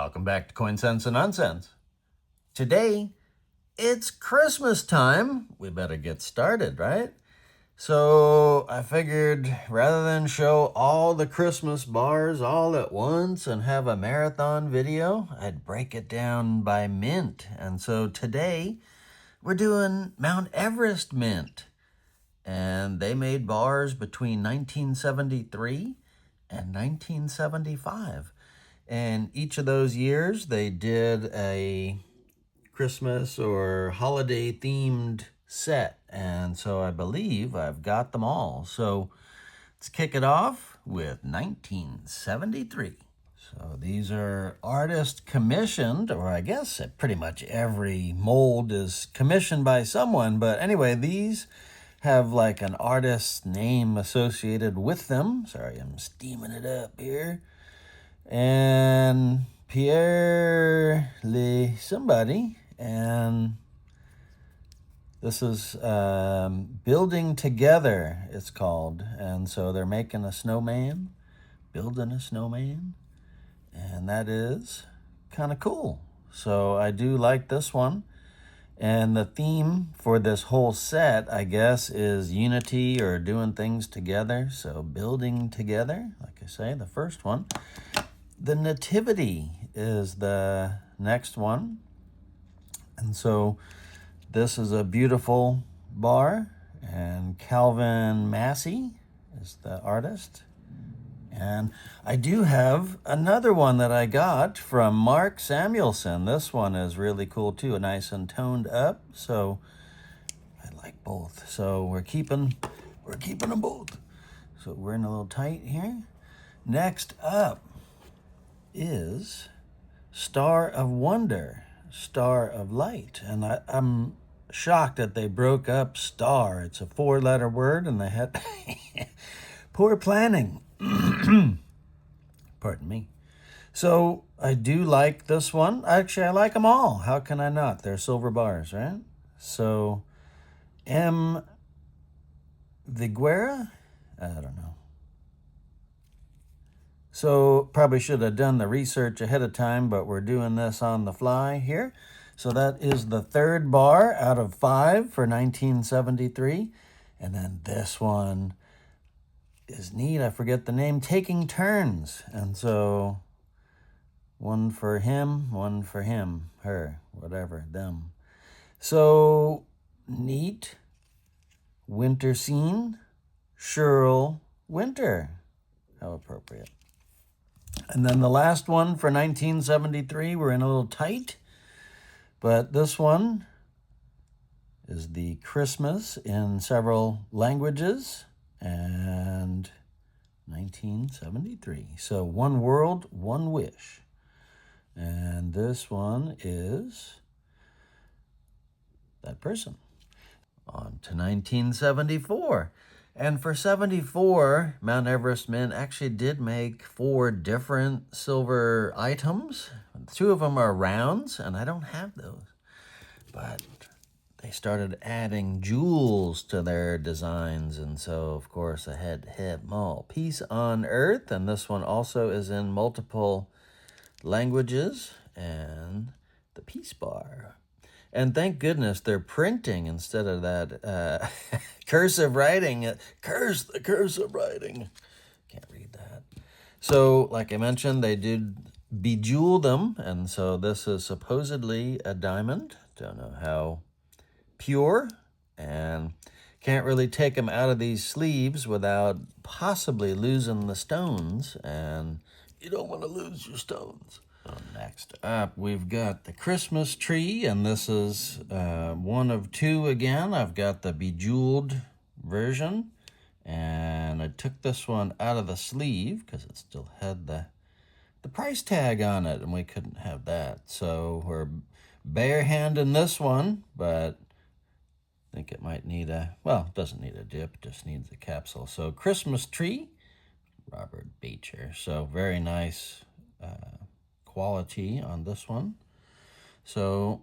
Welcome back to Coin Sense and Nonsense. Today, it's Christmas time. We better get started, right? So I figured rather than show all the Christmas bars all at once and have a marathon video, I'd break it down by mint. And so today, we're doing Mount Everest mint. And they made bars between 1973 and 1975. And each of those years, they did a Christmas or holiday themed set. And so I believe I've got them all. So let's kick it off with 1973. So these are artist commissioned, or I guess pretty much every mold is commissioned by someone. But anyway, these have like an artist's name associated with them. Sorry, I'm steaming it up here. And Pierre Le somebody, and this is Building Together, it's called. And so they're making a snowman, building a snowman, and that is kind of cool. So I do like this one. And the theme for this whole set, I guess, is unity or doing things together. So building together, like I say, the first one. The Nativity is the next one. And so this is a beautiful bar. And Calvin Massey is the artist. And I do have another one that I got from Mark Samuelson. This one is really cool too, nice and toned up. So I like both. So we're keeping them both. So we're in a little tight here. Next up is Star of Wonder, Star of Light. And I'm shocked that they broke up star. It's a 4-letter word and they had poor planning. Pardon me. So I do like this one. Actually, I like them all. How can I not? They're silver bars, right? So M. Viguera? I don't know. So probably should have done the research ahead of time, but we're doing this on the fly here. So that is the third bar out of 5 for 1973. And then this one is neat. I forget the name. Taking Turns. And so one for him, her, whatever, them. So neat. Winter Scene. Cheryl Winter. How appropriate. And then the last one for 1973, we're in a little tight. But this one is the Christmas in several languages. And 1973. So One World, One Wish. And this one is that person. On to 1974. And for 74, Mount Everest Mint actually did make 4 different silver items. 2 of them are rounds, and I don't have those. But they started adding jewels to their designs. And so, of course, I had to have them all. Peace on Earth. And this one also is in multiple languages. And the Peace Bar. And thank goodness they're printing instead of that cursive writing. Curse the cursive writing. Can't read that. So, like I mentioned, they did bejewel them. And so this is supposedly a diamond. Don't know how pure, and can't really take them out of these sleeves without possibly losing the stones, and you don't want to lose your stones. So next up, we've got the Christmas tree, and this is one of 2 again. I've got the bejeweled version, and I took this one out of the sleeve because it still had the price tag on it, and we couldn't have that. So we're bare-handing this one, but I think it might need it doesn't need a dip, it just needs a capsule. So Christmas tree, Robert Beecher. So very nice quality on this one. So,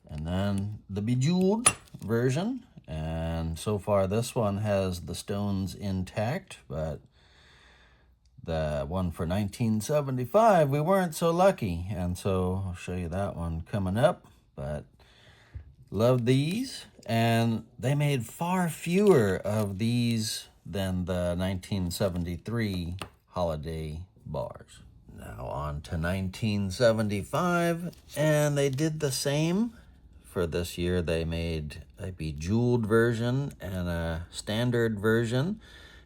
and then the bejeweled version. And so far this one has the stones intact, but The one for 1975, we weren't so lucky, and so I'll show you that one coming up. But love these, and they made far fewer of these than the 1973 holiday bars. Now on to 1975, and they did the same. For this year, they made a Bejeweled version and a standard version,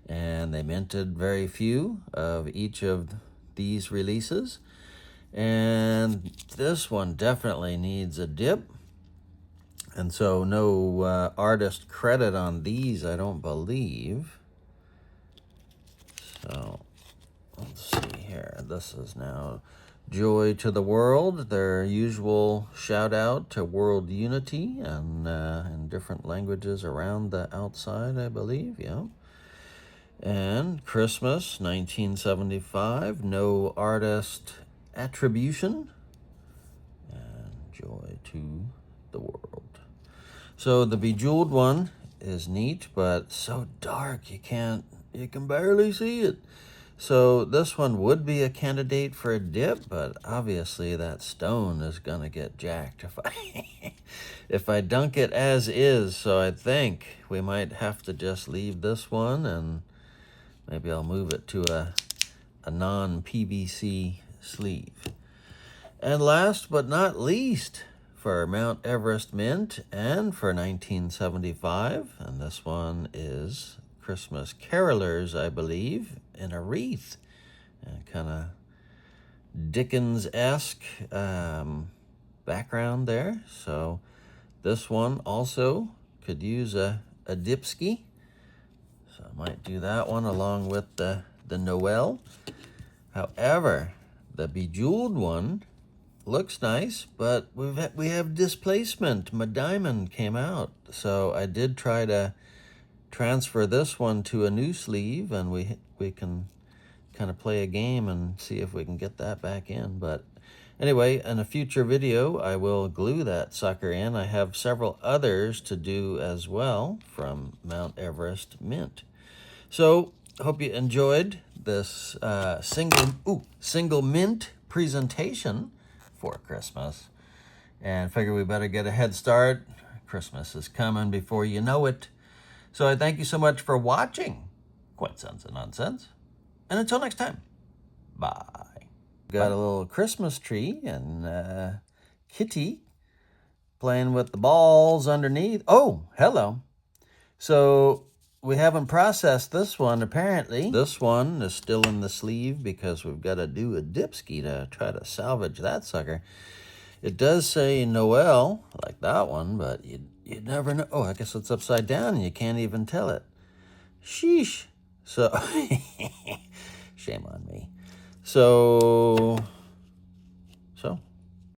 and they minted very few of each of these releases. And this one definitely needs a dip. And so no artist credit on these, I don't believe. So let's see here. This is now Joy to the World, their usual shout out to world unity, and in different languages around the outside, I believe, yeah. And Christmas, 1975, no artist attribution, and Joy to the World. So the Bejeweled one is neat, but so dark you can barely see it. So this one would be a candidate for a dip, but obviously that stone is gonna get jacked if I dunk it as is. So I think we might have to just leave this one, and maybe I'll move it to a non-PVC sleeve. And last but not least, for Mount Everest Mint and for 1975, and this one is Christmas Carolers, I believe, in a wreath, and kind of Dickens-esque background there. So this one also could use a dipski. So I might do that one along with the Noel. However, the Bejeweled one looks nice, but we have displacement. My diamond came out. So I did try to transfer this one to a new sleeve, and we can kind of play a game and see if we can get that back in. But anyway, in a future video, I will glue that sucker in. I have several others to do as well from Mount Everest Mint. So hope you enjoyed this single mint presentation for Christmas, and figure we better get a head start. Christmas is coming before you know it. So I thank you so much for watching Quite Sense and Nonsense. And until next time, bye. Got a little Christmas tree and Kitty playing with the balls underneath. Oh, hello. So we haven't processed this one, apparently. This one is still in the sleeve because we've got to do a dipski to try to salvage that sucker. It does say Noel, like that one, but you never know. Oh, I guess it's upside down and you can't even tell it. Sheesh. So, shame on me. So